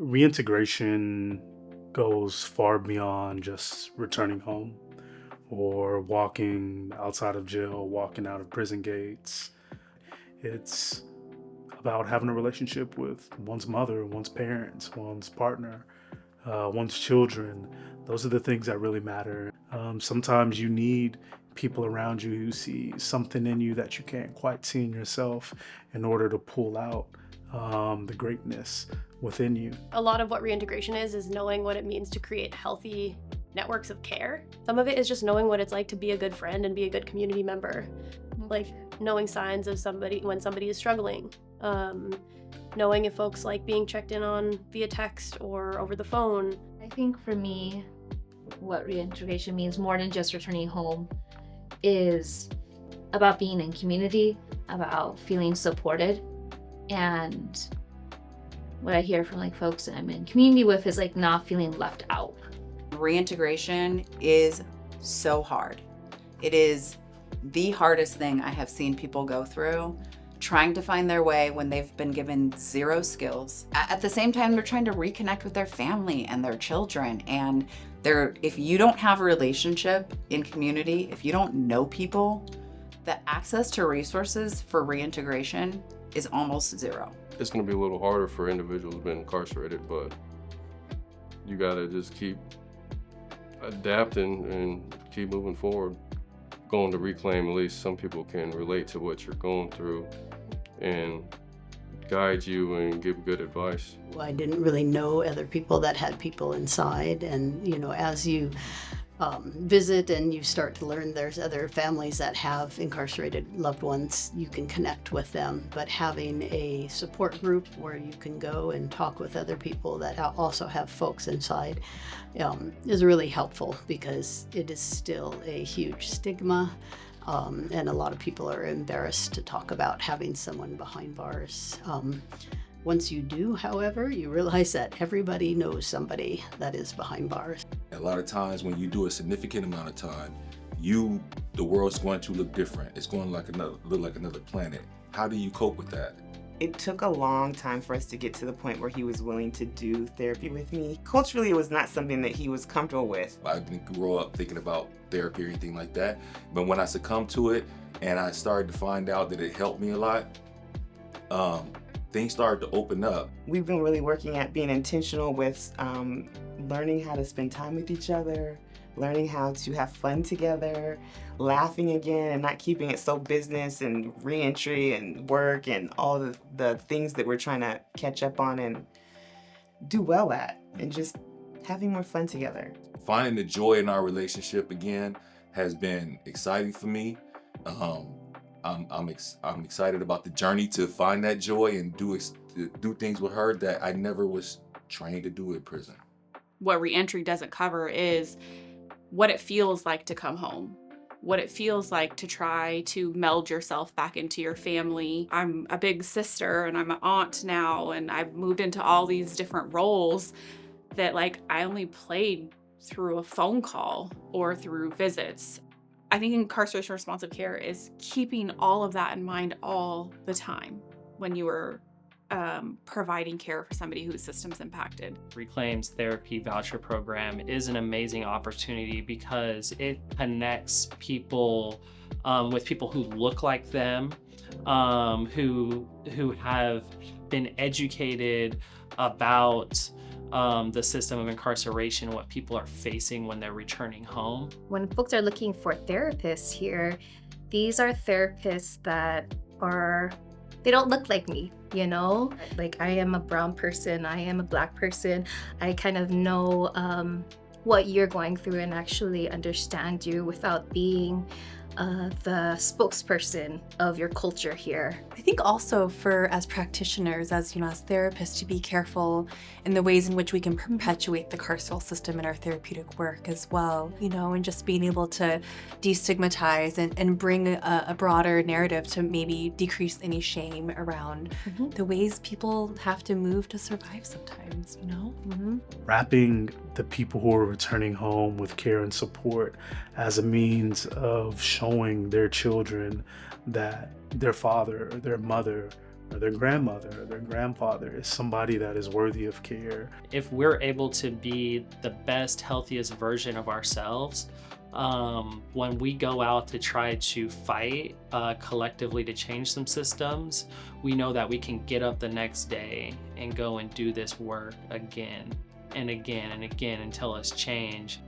Reintegration goes far beyond just returning home or walking outside of jail, walking out of prison gates. It's about having a relationship with one's mother, one's parents, one's partner, one's children. Those are the things that really matter. Sometimes you need people around you who see something in you that you can't quite see in yourself in order to pull out the greatness within you. A lot of what reintegration is knowing what it means to create healthy networks of care. Some of it is just knowing what it's like to be a good friend and be a good community member. Like knowing signs of somebody when somebody is struggling. Knowing if folks like being checked in on via text or over the phone. I think for me, what reintegration means more than just returning home is about being in community, about feeling supported. And what I hear from like folks that I'm in community with is like not feeling left out. Reintegration is so hard. It is the hardest thing I have seen people go through, trying to find their way when they've been given zero skills. At the same time, they're trying to reconnect with their family and their children. And if you don't have a relationship in community, if you don't know people, the access to resources for reintegration is almost zero. It's going to be a little harder for individuals being incarcerated, but you got to just keep adapting and keep moving forward. Going to reclaim, at least some people can relate to what you're going through and guide you and give good advice. I didn't really know other people that had people inside, and as you visit and you start to learn there's other families that have incarcerated loved ones, you can connect with them. But having a support group where you can go and talk with other people that also have folks inside is really helpful, because it is still a huge stigma, and a lot of people are embarrassed to talk about having someone behind bars. Once you do, however, you realize that everybody knows somebody that is behind bars. A lot of times when you do a significant amount of time, the world's going to look different. It's going to look like another planet. How do you cope with that? It took a long time for us to get to the point where he was willing to do therapy with me. Culturally, it was not something that he was comfortable with. I didn't grow up thinking about therapy or anything like that. But when I succumbed to it and I started to find out that it helped me a lot, things started to open up. We've been really working at being intentional with learning how to spend time with each other, learning how to have fun together, laughing again and not keeping it so business and reentry and work and all the things that we're trying to catch up on and do well at, and just having more fun together. Finding the joy in our relationship again has been exciting for me. I'm excited about the journey to find that joy and do things with her that I never was trained to do in prison. What reentry doesn't cover is what it feels like to come home, what it feels like to try to meld yourself back into your family. I'm a big sister and I'm an aunt now, and I've moved into all these different roles that I only played through a phone call or through visits. I think incarceration responsive care is keeping all of that in mind all the time when you are providing care for somebody whose system's impacted. Reclaim's therapy voucher program is an amazing opportunity because it connects people with people who look like them, who have been educated about the system of incarceration, what people are facing when they're returning home. When folks are looking for therapists here, these are therapists that they don't look like me, I am a brown person, I am a Black person. I kind of know what you're going through and actually understand you without being the spokesperson of your culture here. I think also as practitioners, as therapists, to be careful in the ways in which we can perpetuate the carceral system in our therapeutic work as well, and just being able to destigmatize and bring a broader narrative to maybe decrease any shame around the ways people have to move to survive sometimes, Wrapping the people who are returning home with care and support as a means of showing their children that their father, their mother, or their grandmother or their grandfather is somebody that is worthy of care. If we're able to be the best, healthiest version of ourselves, when we go out to try to fight collectively to change some systems, we know that we can get up the next day and go and do this work again and again and again until it's changed.